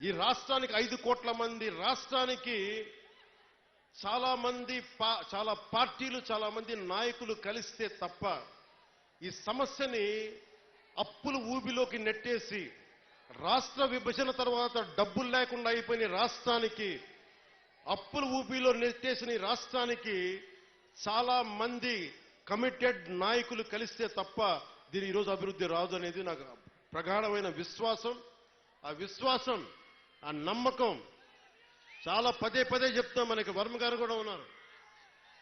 ఈ రాష్ట్రానికి 5 కోట్ల మంది రాష్ట్రానికి చాలా పార్టీలు చాలా మంది నాయకులు కలిస్తే తప్ప ఈ సమస్యని అప్పుల ఊబిలోకి నెట్టేసి రాష్ట్ర విభజన తర్వాత డబ్బులు లేకుండా అయిపోయిన రాష్ట్రానికి అప్పుల ఊబిలో నెట్టేసిన రాష్ట్రానికి చాలా మంది కమిటెడ్ నాయకులు కలిస్తే తప్ప దీని ఈరోజు అభివృద్ధి రాదు అనేది నాకు ప్రగాఢమైన విశ్వాసం. ఆ విశ్వాసం ఆ నమ్మకం చాలా పదే పదే చెప్తాం. మనకి వర్మ గారు కూడా ఉన్నారు.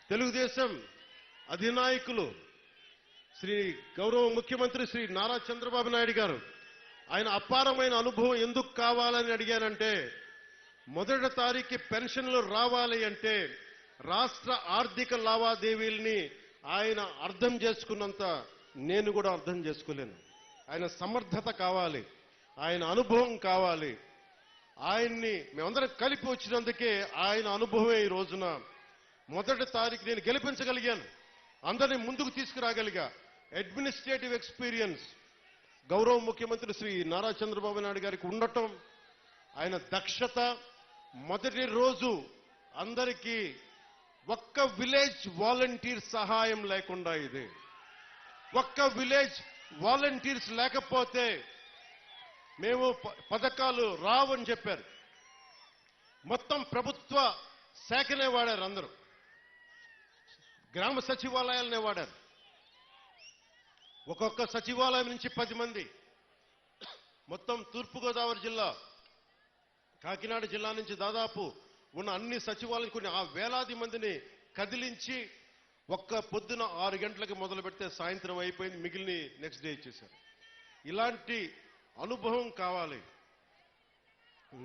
తెలుగుదేశం అధినాయకులు శ్రీ గౌరవ ముఖ్యమంత్రి శ్రీ నారా చంద్రబాబు నాయుడు గారు ఆయన అపారమైన అనుభవం ఎందుకు కావాలని అడిగానంటే, మొదటి తారీఖు పెన్షన్లు రావాలి అంటే రాష్ట్ర ఆర్థిక లావాదేవీల్ని ఆయన అర్థం చేసుకున్నంత నేను కూడా అర్థం చేసుకోలేను. ఆయన సమర్థత కావాలి, ఆయన అనుభవం కావాలి. ఆయన్ని మేమందరం కలిపి వచ్చినందుకే ఆయన అనుభవమే ఈ రోజున మొదటి తారీఖు నేను గెలిపించగలిగాను, అందరినీ ముందుకు తీసుకురాగలిగా. అడ్మినిస్ట్రేటివ్ ఎక్స్పీరియన్స్ గౌరవ ముఖ్యమంత్రి శ్రీ నారా చంద్రబాబు నాయుడు గారికి ఉండటం, ఆయన దక్షత. మొదటి రోజు అందరికీ ఒక్క విలేజ్ వాలంటీర్ సహాయం లేకుండా, ఇది ఒక్క విలేజ్ వాలంటీర్స్ లేకపోతే మేము పథకాలు రావని చెప్పారు. మొత్తం ప్రభుత్వ శాఖనే వాడారు, అందరూ గ్రామ సచివాలయాలనే వాడారు. ఒక్కొక్క సచివాలయం నుంచి 10 మంది, మొత్తం తూర్పుగోదావరి జిల్లా కాకినాడ జిల్లా నుంచి దాదాపు ఉన్న అన్ని సచివాలయం కొన్ని వేలాది మందిని కదిలించి ఒక్క పొద్దున 6 గంటలకు మొదలు పెడితే సాయంత్రం అయిపోయింది, మిగిలిన నెక్స్ట్ డే ఇచ్చేశారు. ఇలాంటి అనుభవం కావాలి.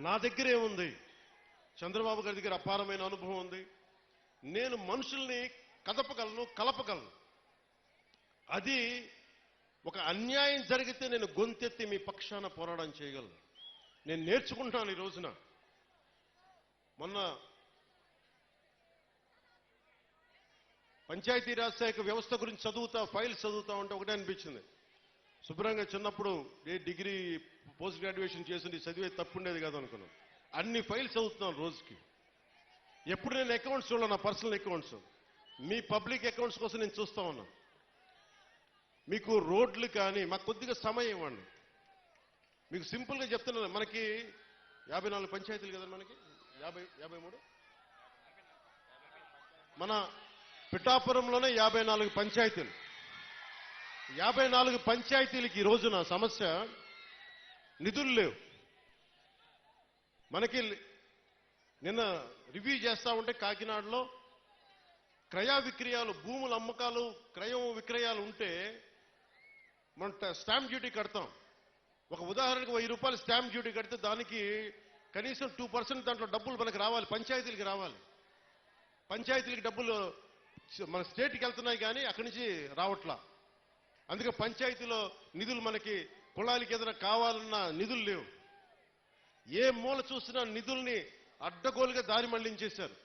నా దగ్గరే ఉంది, చంద్రబాబు గారి దగ్గర అపారమైన అనుభవం ఉంది. నేను మనుషుల్ని కదపగలను, కలపగలను. అది ఒక అన్యాయం జరిగితే నేను గొంతెత్తి మీ పక్షాన పోరాటం చేయగలను. నేను నేర్చుకుంటాను ఈ రోజున. మొన్న పంచాయతీరాజ్ శాఖ వ్యవస్థ గురించి ఫైల్స్ చదువుతా ఉంటే ఒకటే అనిపించింది. శుభ్రంగా చిన్నప్పుడు డిగ్రీ పోస్ట్ గ్రాడ్యుయేషన్ చేసి చదివే తప్పుండేది కాదు అనుకున్నాను. అన్ని ఫైల్స్ చదువుతున్నాను రోజుకి. ఎప్పుడు నేను అకౌంట్స్ చూడాలి, నా పర్సనల్ అకౌంట్స్, మీ పబ్లిక్ అకౌంట్స్ కోసం నేను చూస్తా ఉన్నా. మీకు రోడ్లు కానీ మాకు కొద్దిగా సమయం ఇవ్వండి. మీకు సింపుల్గా చెప్తున్నాను, మనకి 54 పంచాయతీలు కదా, మనకి 53 మన పిఠాపురంలోనే 54 పంచాయతీలు. 54 పంచాయతీలకి ఈ రోజున సమస్య నిధులు లేవు. మనకి నిన్న రివ్యూ చేస్తా ఉంటే కాకినాడలో క్రయ విక్రయాలు, భూముల అమ్మకాలు, క్రయం విక్రయాలు ఉంటే మనం స్టాంప్ డ్యూటీ కడతాం. ఒక ఉదాహరణకు 1000 రూపాయలు స్టాంప్ డ్యూటీ కడితే దానికి కనీసం 2% దాంట్లో డబ్బులు మనకు రావాలి, పంచాయతీలకు రావాలి. పంచాయతీలకు డబ్బులు మన స్టేట్కి వెళ్తున్నాయి కానీ అక్కడి నుంచి రావట్లా. అందుకే పంచాయతీలో నిధులు మనకి కుళాయికి ఏదైనా కావాలన్నా నిధులు లేవు. ఏ మూల చూసినా నిధుల్ని అడ్డగోలుగా దారి మళ్లించేశారు.